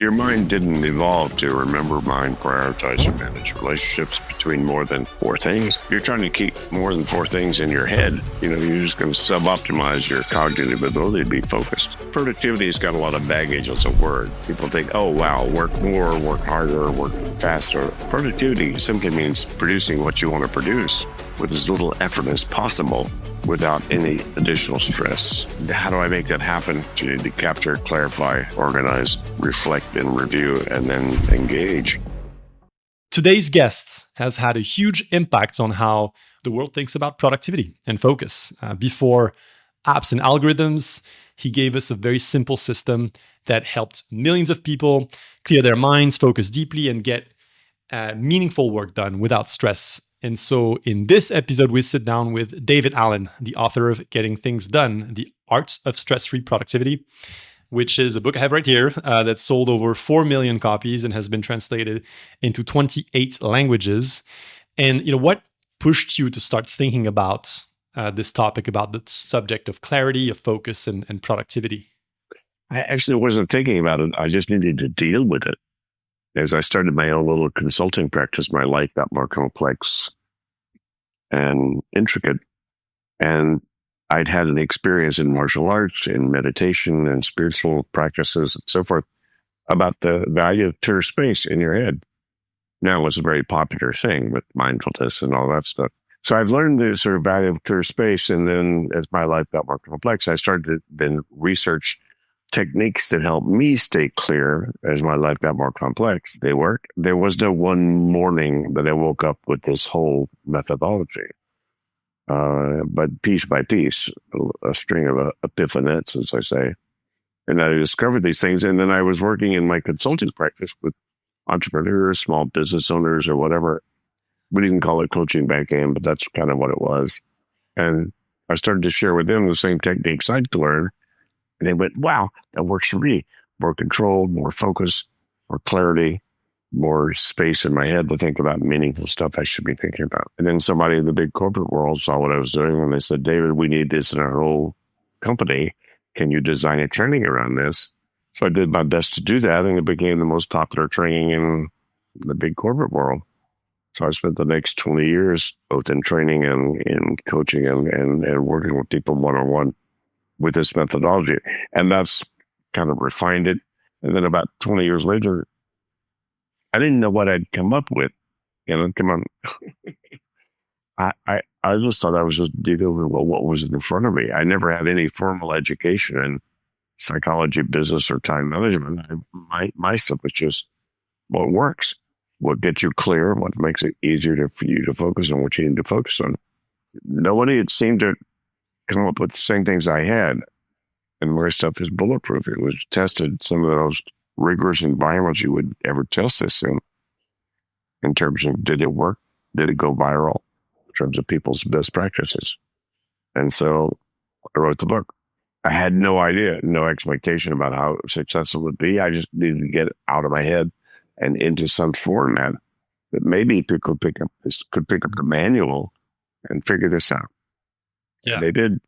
Your mind didn't evolve to remember, mind, prioritize, and manage relationships between more than four things. You're trying to keep more than four things in your head. You're just going to sub-optimize your cognitive ability to be focused. Productivity's got a lot of baggage as a word. People think, oh, wow, work more, work harder, work faster. Productivity simply means producing what you want to produce with as little effort as possible without any additional stress. How do I make that happen? You need to capture, clarify, organize, reflect, and review, and then engage. Today's guest has had a huge impact on how the world thinks about productivity and focus. Before apps and algorithms, he gave us a very simple system that helped millions of people clear their minds, focus deeply, and get meaningful work done without stress. And so in this episode, we sit down with David Allen, the author of Getting Things Done, The Art of Stress-Free Productivity, which is a book I have right here that's sold over 4 million copies and has been translated into 28 languages. And what pushed you to start thinking about this topic, about the subject of clarity, of focus, and productivity? I actually wasn't thinking about it. I just needed to deal with it. As I started my own little consulting practice, my life got more complex and intricate. And I'd had an experience in martial arts, in meditation and spiritual practices and so forth about the value of clear space in your head. Now it's a very popular thing with mindfulness and all that stuff. So I've learned the sort of value of clear space. And then as my life got more complex, I started to then research techniques that help me stay clear as my life got more complex. They work. There was no one morning that I woke up with this whole methodology. But piece by piece, a string of epiphanettes, as I say. And I discovered these things. And then I was working in my consulting practice with entrepreneurs, small business owners, or whatever. We didn't call it coaching back then, but that's kind of what it was. And I started to share with them the same techniques I'd learned. And they went, wow, that works for me. More control, more focus, more clarity, more space in my head to think about meaningful stuff I should be thinking about. And then somebody in the big corporate world saw what I was doing and they said, David, we need this in our whole company. Can you design a training around this? So I did my best to do that, and it became the most popular training in the big corporate world. So I spent the next 20 years both in training and in coaching and working with people one-on-one with this methodology. And that's kind of refined it. And then about 20 years later, I didn't know what I'd come up with. Come on. I just thought I was just dealing with what was in front of me. I never had any formal education in psychology, business, or time management. My stuff was just what works, what gets you clear, what makes it easier for you to focus on what you need to focus on. Nobody had seemed to come up with the same things I had. And my stuff is bulletproof. It was tested some of the most rigorous environments you would ever test this in terms of did it work? Did it go viral? In terms of people's best practices. And so I wrote the book. I had no idea, no expectation about how successful it would be. I just needed to get it out of my head and into some format that maybe people could pick up the manual and figure this out. Yeah. And they did.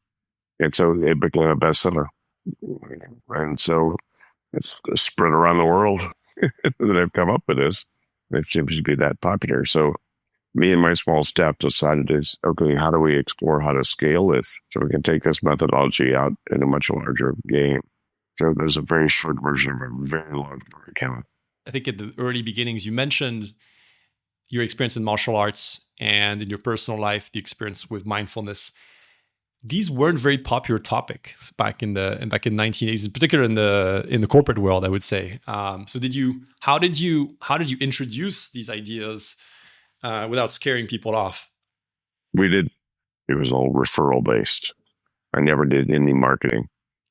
And so it became a bestseller. And so it's spread around the world that I've come up with this. It seems to be that popular. So me and my small staff decided okay, how do we explore how to scale this so we can take this methodology out in a much larger game? So there's a very short version of a very long account. I think at the early beginnings, you mentioned your experience in martial arts and in your personal life, the experience with mindfulness. These weren't very popular topics back in the 1980s, in particular in the corporate world, I would say. So how did you introduce these ideas without scaring people off? We did. It was all referral based. I never did any marketing.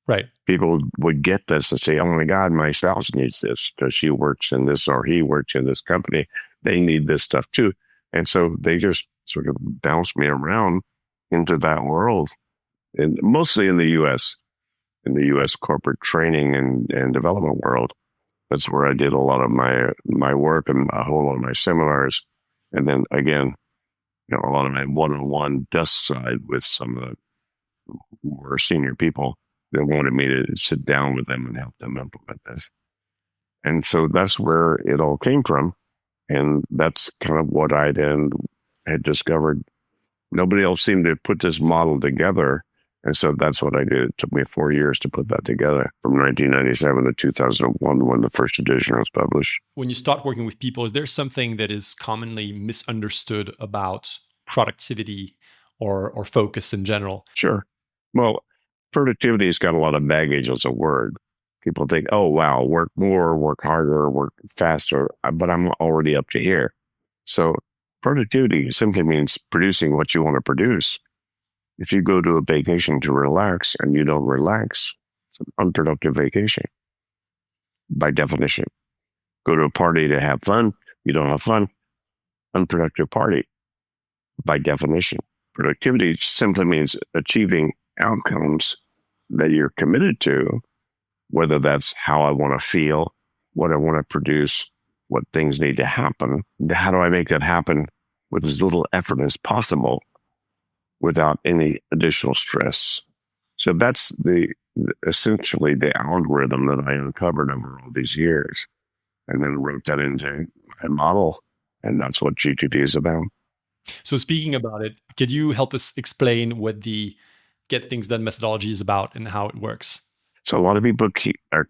Right. People would get this and say, oh my God, my spouse needs this because she works in this or he works in this company. They need this stuff too. And so they just sort of bounced me around into that world. And mostly in the U.S. Corporate training and development world. That's where I did a lot of my work and a whole lot of my seminars. And then again, a lot of my one-on-one desk side with some of the who were senior people that wanted me to sit down with them and help them implement this. And so that's where it all came from. And that's kind of what I then had discovered. Nobody else seemed to put this model together. And so that's what I did. It took me 4 years to put that together, from 1997 to 2001 when the first edition was published. When you start working with people, is there something that is commonly misunderstood about productivity or focus in general? Sure. Well, productivity has got a lot of baggage as a word. People think, oh, wow, work more, work harder, work faster, but I'm already up to here. So productivity simply means producing what you want to produce. If you go to a vacation to relax and you don't relax, it's an unproductive vacation by definition. Go to a party to have fun, you don't have fun, unproductive party by definition. Productivity simply means achieving outcomes that you're committed to, whether that's how I want to feel, what I want to produce, what things need to happen. How do I make that happen with as little effort as possible without any additional stress? So that's essentially the algorithm that I uncovered over all these years, and then wrote that into a model. And that's what GTD is about. So speaking about it, could you help us explain what the Get Things Done methodology is about and how it works? So a lot of people are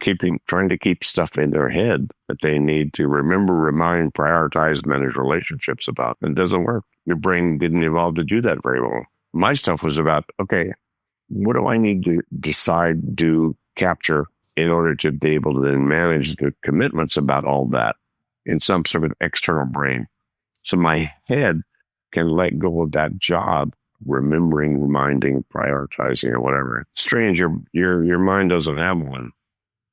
trying to keep stuff in their head that they need to remember, remind, prioritize, manage relationships about. It doesn't work. Your brain didn't evolve to do that very well. My stuff was about, okay, what do I need to decide, do, capture in order to be able to then manage the commitments about all that in some sort of external brain? So my head can let go of that job, remembering, reminding, prioritizing, or whatever. Strange, your mind doesn't have one.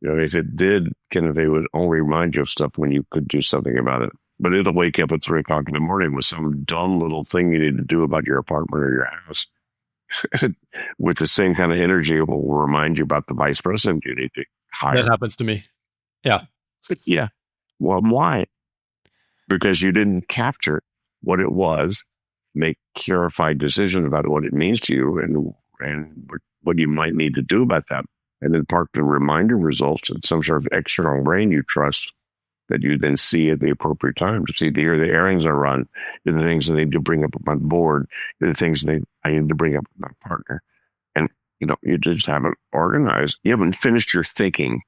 You know, if it did, Kenneth, it would only remind you of stuff when you could do something about it. But it'll wake up at 3:00 in the morning with some dumb little thing you need to do about your apartment or your house. With the same kind of energy, it will remind you about the vice president you need to hire. That happens to me. Yeah. Yeah. Well, why? Because you didn't capture what it was, make clarified decisions about what it means to you and what you might need to do about that. And then park the reminder results in some sort of external brain you trust that you then see at the appropriate time to see the errands are run, the things I need to bring up with my board, the things I need to bring up with my partner. And, you just haven't organized. You haven't finished your thinking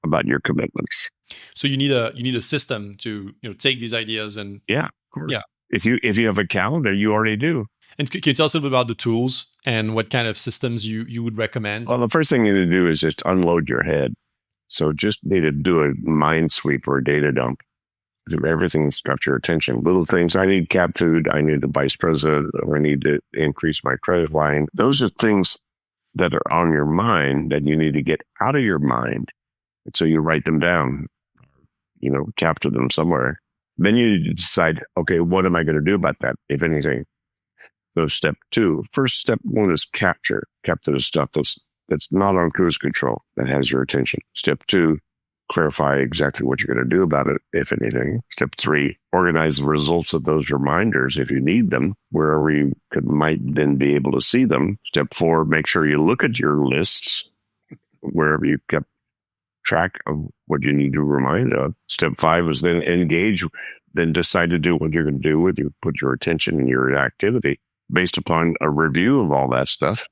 about your commitments. So you need a system to take these ideas and Yeah, of course. yeah. If you have a calendar, you already do. And can you tell us a little bit about the tools and what kind of systems you would recommend? Well, the first thing you need to do is just unload your head. So just need to do a mind sweep or a data dump. Everything that's got your attention. Little things. I need cat food. I need the vice president, or I need to increase my credit line. Those are things that are on your mind that you need to get out of your mind. And so you write them down, capture them somewhere. Then you need to decide, okay, what am I going to do about that, if anything? So step 2. First, step 1 is capture the stuff that's not on cruise control, that has your attention. Step 2, clarify exactly what you're going to do about it, if anything. Step 3, organize the results of those reminders if you need them, wherever you might then be able to see them. Step 4, make sure you look at your lists wherever you kept track of what you need to remind of. Step 5 is then engage, then decide to do what you're going to do with you, put your attention and your activity based upon a review of all that stuff.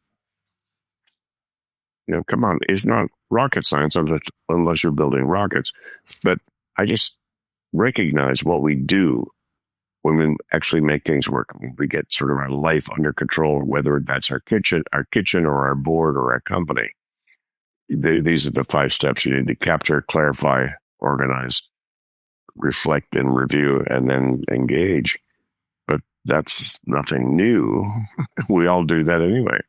Come on, it's not rocket science unless you're building rockets. But I just recognize what we do when we actually make things work. When we get sort of our life under control, whether that's our kitchen or our board or our company. These are the 5 steps you need to capture, clarify, organize, reflect and review, and then engage. But that's nothing new. We all do that anyway.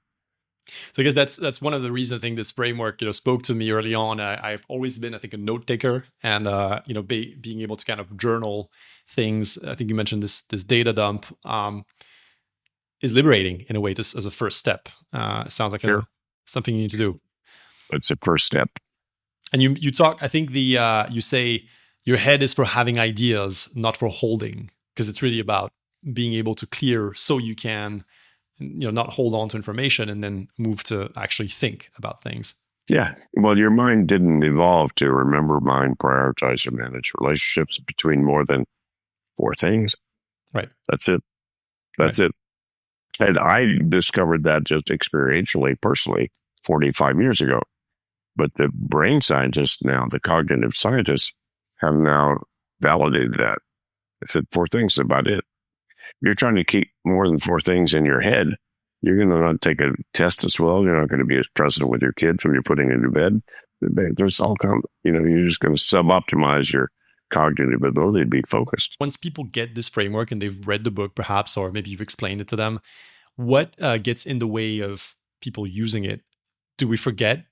So I guess that's one of the reasons I think this framework spoke to me early on. I've always been, I think, a note taker, and being able to kind of journal things. I think you mentioned this data dump is liberating in a way, just as a first step. It sounds like Sure. Something you need to do. It's a first step. And you talk, I think you say your head is for having ideas, not for holding, because it's really about being able to clear so you can not hold on to information and then move to actually think about things. Yeah. Well, your mind didn't evolve to remember, mind, prioritize, and manage relationships between more than four things. Right. That's it. Right. That's it. And I discovered that just experientially, personally, 45 years ago. But the brain scientists now, the cognitive scientists, have now validated that. They said four things is about it. If you're trying to keep more than four things in your head, you're going to not take a test as well. You're not going to be as present with your kids when you're putting into bed. There's all kind of, you're just going to sub-optimize your cognitive ability to be focused. Once people get this framework and they've read the book, perhaps, or maybe you've explained it to them, what gets in the way of people using it? Do we forget?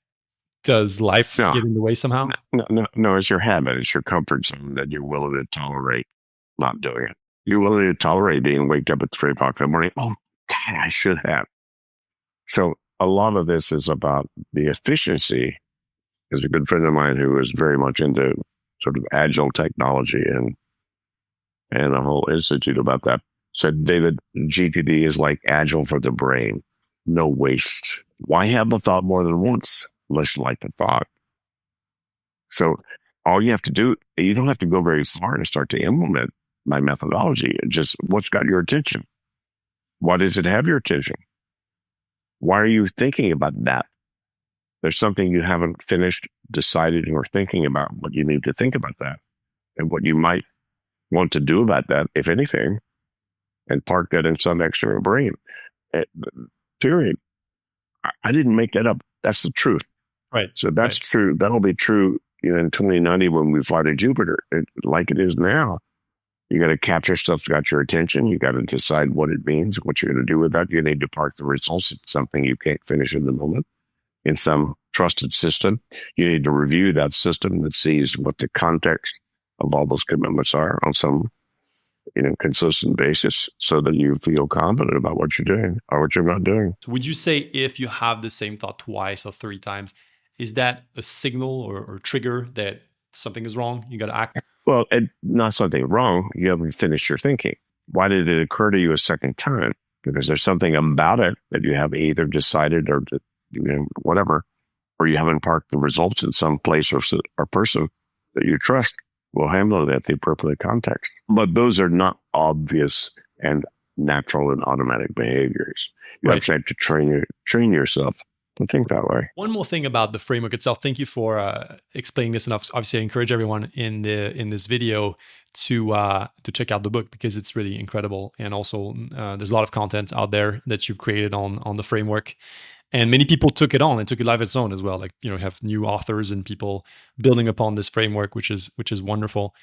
Does life No, get in the way somehow? no, it's your habit. It's your comfort zone that you're willing to tolerate not doing it. You're willing to tolerate being waked up at 3 o'clock in the morning. Oh, God, I should have. So a lot of this is about the efficiency. There's a good friend of mine who is very much into sort of agile technology and a whole institute about that. Said, David, GPD is like agile for the brain. No waste. Why have the thought more than once unless you like the thought? So all you have to do, you don't have to go very far to start to implement my methodology. It's just what's got your attention? Why does it have your attention? Why are you thinking about that? There's something you haven't finished deciding or thinking about what you need to think about that and what you might want to do about that, if anything, and park that in some extra brain. Period. I didn't make that up. That's the truth. Right. So that's true. That'll be true in 2090 when we fly to Jupiter, like it is now. You got to capture stuff that's got your attention. You got to decide what it means, what you're going to do with that. You need to park the results. It's something you can't finish in the moment in some trusted system. You need to review that system that sees what the context of all those commitments are on some consistent basis so that you feel confident about what you're doing or what you're not doing. So would you say if you have the same thought twice or three times, is that a signal or trigger that something is wrong? You got to act? Well, not something wrong. You haven't finished your thinking. Why did it occur to you a second time? Because there's something about it that you have either decided or whatever, or you haven't parked the results in some place or person that you trust will handle that the appropriate context. But those are not obvious and natural and automatic behaviors. You have to train yourself to think that way. One more thing about the framework itself. Thank you for explaining this. And obviously, I encourage everyone in this video to check out the book because it's really incredible. And also, there's a lot of content out there that you've created on the framework. And many people took it on and took it live its own as well. Like, have new authors and people building upon this framework, which is wonderful.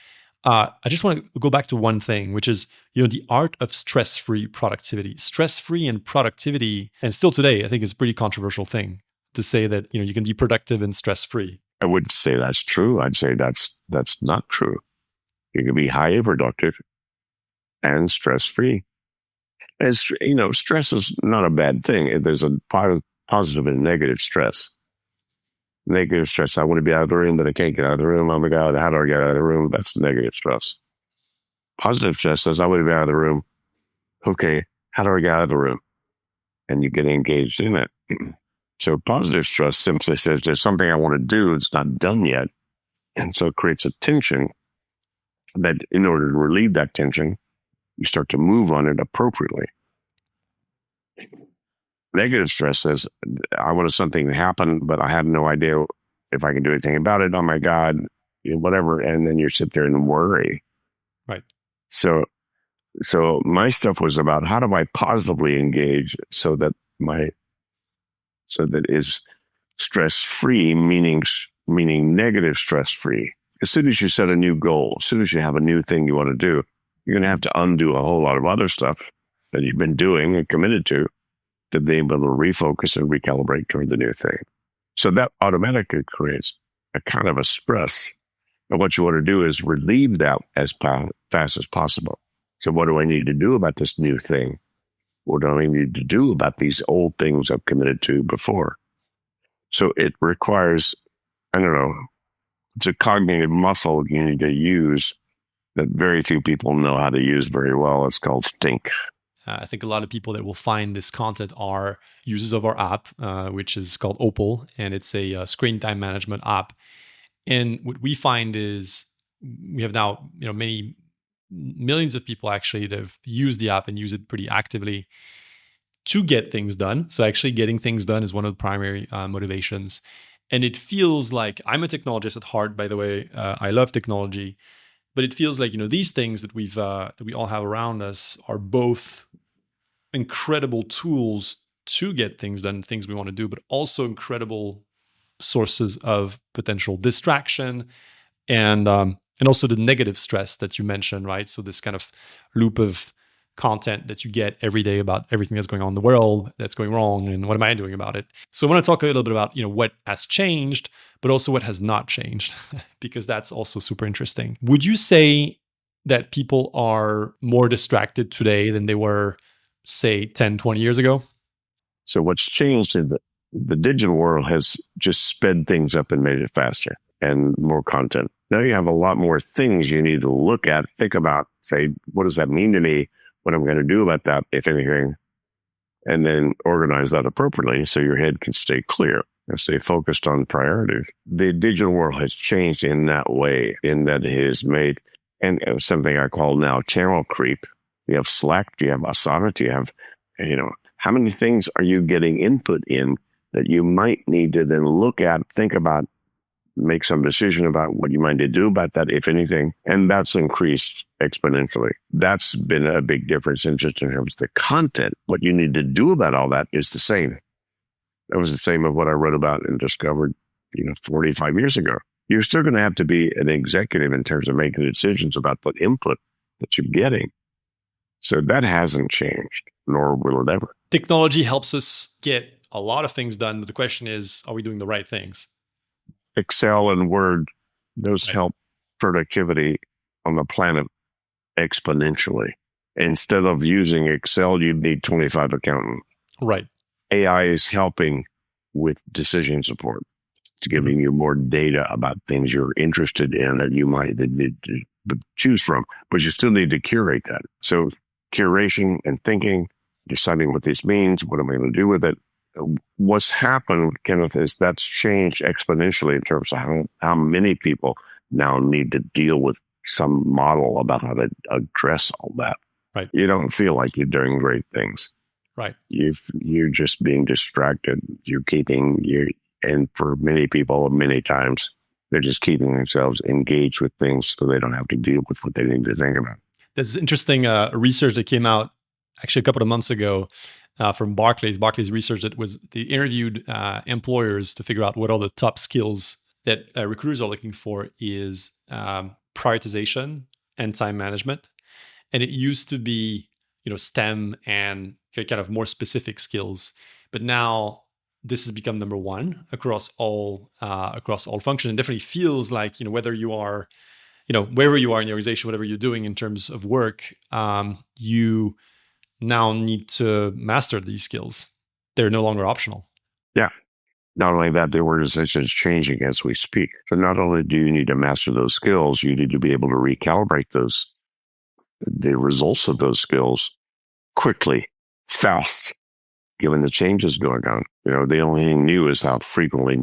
I just want to go back to one thing, which is, the art of stress-free productivity. Stress-free and productivity, and still today, I think is a pretty controversial thing to say that, you can be productive and stress-free. I wouldn't say that's true. I'd say that's not true. You can be highly productive and stress-free. And, stress is not a bad thing. There's a positive and negative stress. Negative stress, I want to be out of the room, but I can't get out of the room. Oh my God, how do I get out of the room? That's negative stress. Positive stress says, I want to be out of the room. Okay, how do I get out of the room? And you get engaged in it. So positive stress simply says, there's something I want to do, it's not done yet. And so it creates a tension that in order to relieve that tension, you start to move on it appropriately. Negative stress says, I want something to happen, but I have no idea if I can do anything about it. Oh my God, whatever. And then you sit there and worry. Right. So my stuff was about how do I positively engage so that is stress-free, meaning negative stress-free. As soon as you set a new goal, as soon as you have a new thing you want to do, you're going to have to undo a whole lot of other stuff that you've been doing and committed to be able to refocus and recalibrate toward the new thing. So that automatically creates a kind of a stress. And what you want to do is relieve that as fast as possible. So what do I need to do about this new thing? What do I need to do about these old things I've committed to before? So it requires, it's a cognitive muscle you need to use that very few people know how to use very well. It's called think. I think a lot of people that will find this content are users of our app, which is called Opal, and it's a screen time management app. And what we find is we have now, many millions of people actually that have used the app and use it pretty actively to get things done. So actually getting things done is one of the primary motivations. And it feels like I'm a technologist at heart, by the way. I love technology, but it feels like, these things that we all have around us are both incredible tools to get things done, things we want to do, but also incredible sources of potential distraction and also the negative stress that you mentioned, right? So this kind of loop of content that you get every day about everything that's going on in the world that's going wrong and what am I doing about it. So I want to talk a little bit about what has changed, but also what has not changed, because that's also super interesting. Would you say that people are more distracted today than they were, say, 10, 20 years ago? So what's changed in the digital world has just sped things up and made it faster and more content. Now you have a lot more things you need to look at, think about, say, what does that mean to me? What I'm going to do about that, if anything, and then organize that appropriately so your head can stay clear and stay focused on priorities. The digital world has changed in that way, in that it has made, and something I call now channel creep. You have Slack, you have Asana, you have, how many things are you getting input in that you might need to then look at, think about, make some decision about what you might need to do about that, if anything. And that's increased exponentially. That's been a big difference in just in terms of the content. What you need to do about all that is the same. That was the same of what I wrote about and discovered, 45 years ago. You're still going to have to be an executive in terms of making decisions about the input that you're getting. So that hasn't changed, nor will it ever. Technology helps us get a lot of things done, but the question is, are we doing the right things? Excel and Word, those help productivity on the planet exponentially. Instead of using Excel, you'd need 25 accountants. Right. AI is helping with decision support. It's giving you more data about things you're interested in that you might need to choose from, but you still need to curate that. So curation and thinking, deciding what this means, what am I going to do with it? What's happened, Kenneth, is that's changed exponentially in terms of how many people now need to deal with some model about how to address all that. Right. You don't feel like you're doing great things. Right. You're just being distracted. And for many people, many times, they're just keeping themselves engaged with things so they don't have to deal with what they need to think about. There's interesting research that came out actually a couple of months ago from Barclays research that was they interviewed employers to figure out what are the top skills that recruiters are looking for is prioritization and time management. And it used to be, STEM and kind of more specific skills, but now this has become number one across all functions. And definitely feels like, whether you are, wherever you are in the organization, whatever you're doing in terms of work, you now need to master these skills. They're no longer optional. Yeah. Not only that, the organization is changing as we speak. So not only do you need to master those skills, you need to be able to recalibrate the results of those skills quickly, fast, given the changes going on. The only thing new is how frequently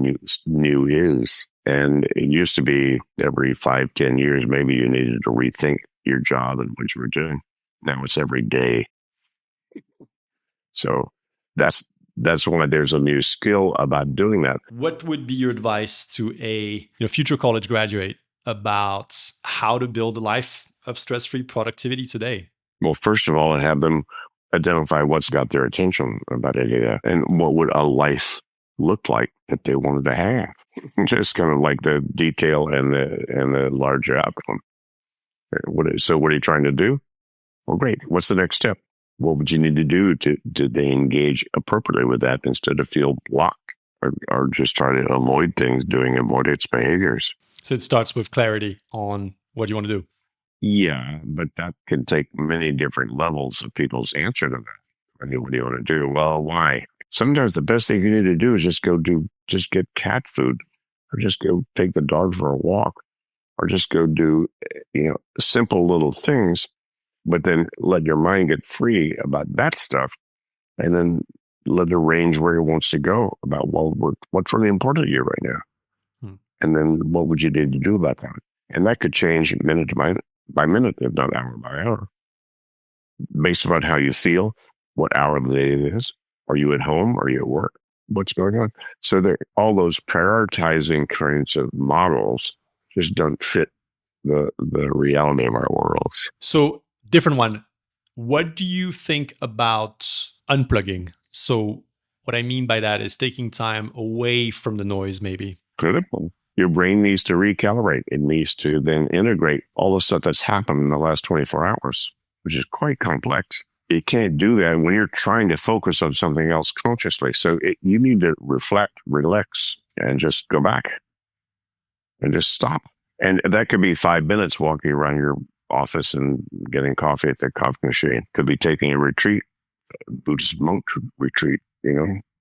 new is. And it used to be every 5-10 years, maybe you needed to rethink your job and what you were doing. Now it's every day. So that's why there's a new skill about doing that. What would be your advice to a future college graduate about how to build a life of stress-free productivity today? Well, first of all, have them identify what's got their attention about any of that and what would a life look like that they wanted to have. Just kind of like the detail and the larger outcome. So what are you trying to do? Well, great. What's the next step? What would you need to do to they engage appropriately with that instead of feel blocked or just try to avoid things, avoid its behaviors? So it starts with clarity on what you want to do. Yeah, but that can take many different levels of people's answer to that. What do you want to do? Well, why? Sometimes the best thing you need to do is just get cat food, or just go take the dog for a walk, or just go do, simple little things but then let your mind get free about that stuff, and then let it range where it wants to go about, well, what's really important to you right now. Hmm. And then what would you need to do about that? And that could change minute by minute, if not hour by hour, based on how you feel, what hour of the day it is. Are you at home? Are you at work? What's going on? So all those prioritizing kinds of models just don't fit the reality of our worlds. So, different one. What do you think about unplugging? So, what I mean by that is taking time away from the noise, maybe. Critical. Your brain needs to recalibrate. It needs to then integrate all the stuff that's happened in the last 24 hours, which is quite complex. You can't do that when you're trying to focus on something else consciously. So you need to reflect, relax, and just go back and just stop. And that could be 5 minutes walking around your office and getting coffee at the coffee machine. Could be taking a retreat, Buddhist monk retreat,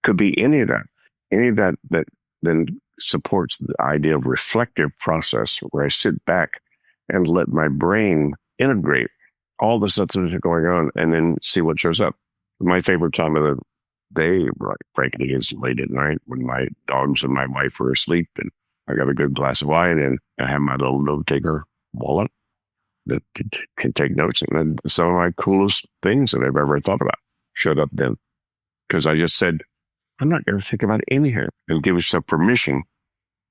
could be any of that that then supports the idea of reflective process, where I sit back and let my brain integrate all the stuff that's going on and then see what shows up. My favorite time of the day, frankly, is late at night when my dogs and my wife are asleep and I got a good glass of wine and I have my little note taker wallet that can take notes. And then some of my coolest things that I've ever thought about showed up then. Because I just said, I'm not going to think about anything, and give yourself permission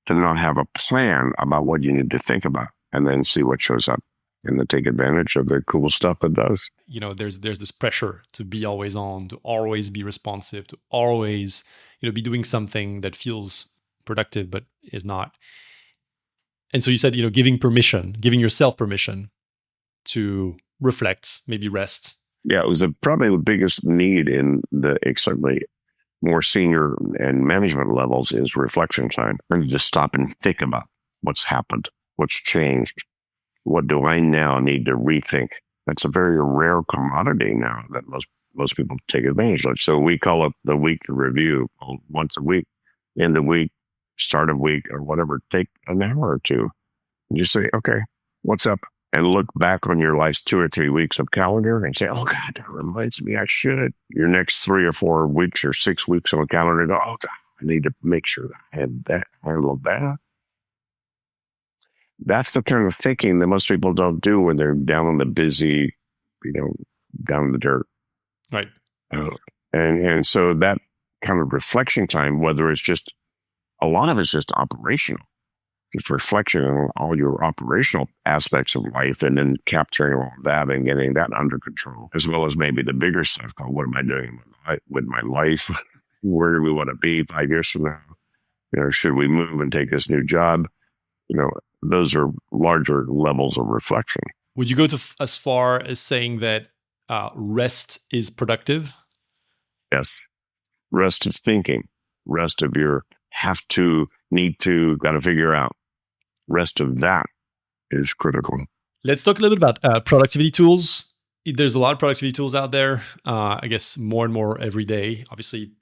to not have a plan about what you need to think about, and then see what shows up and then take advantage of the cool stuff it does. There's this pressure to be always on, to always be responsive, to always, be doing something that feels productive but is not. And so you said, giving yourself permission to reflect, maybe rest. Yeah, it was probably the biggest need in the certainly more senior and management levels is reflection time. And just stop and think about what's happened, what's changed, what do I now need to rethink. That's a very rare commodity now that most people take advantage of. So we call it the weekly review. Once a week, end of week, start of week, or whatever. Take an hour or two and just say, okay, what's up? And look back on your last 2 or 3 weeks of calendar and say, oh God, that reminds me I should. Your next 3 or 4 weeks or 6 weeks on the calendar, go, oh God, I need to make sure that I had that, handled that. That's the kind of thinking that most people don't do when they're down on the busy, down in the dirt. Right. And so that kind of reflection time, whether it's just, a lot of it's just operational. Just reflection on all your operational aspects of life and then capturing all of that and getting that under control, as well as maybe the bigger stuff called, what am I doing with my life? Where do we want to be 5 years from now? Should we move and take this new job? Those are larger levels of reflection. Would you go as far as saying that rest is productive? Yes. Rest of thinking, rest of your have to, need to, got to figure out. Rest of that is critical. Let's talk a little bit about productivity tools. There's a lot of productivity tools out there. I guess more and more every day. Obviously,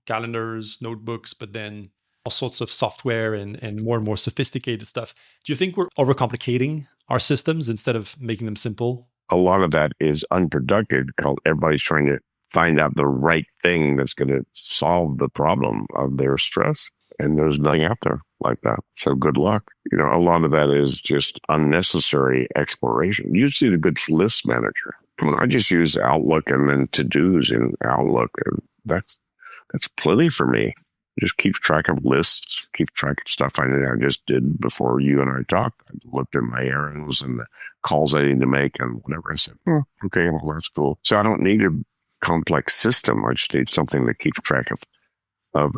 calendars, notebooks, but then all sorts of software and more sophisticated stuff. Do you think we're overcomplicating our systems instead of making them simple? A lot of that is unproductive because everybody's trying to find out the right thing that's going to solve the problem of their stress. And there's nothing out there like that. So good luck. A lot of that is just unnecessary exploration. You see the good list manager. I just use Outlook and then to-dos in Outlook. And that's plenty for me. Just keep track of lists, keep track of stuff I just did before you and I talked. I looked at my errands and the calls I need to make and whatever. I said, okay, well, that's cool. So I don't need a complex system. I just need something that keeps track of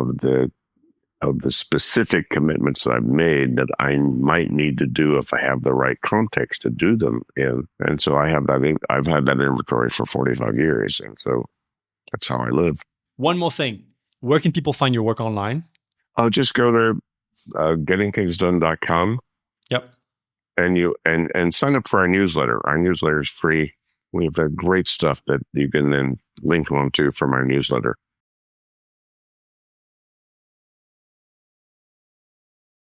the specific commitments that I've made that I might need to do if I have the right context to do them in. And so I've had that inventory for 45 years. And so that's how I live. One more thing. Where can people find your work online? I'll just go to gettingthingsdone.com. Yep. And sign up for our newsletter. Our newsletter is free. We have great stuff that you can then link on to from our newsletter.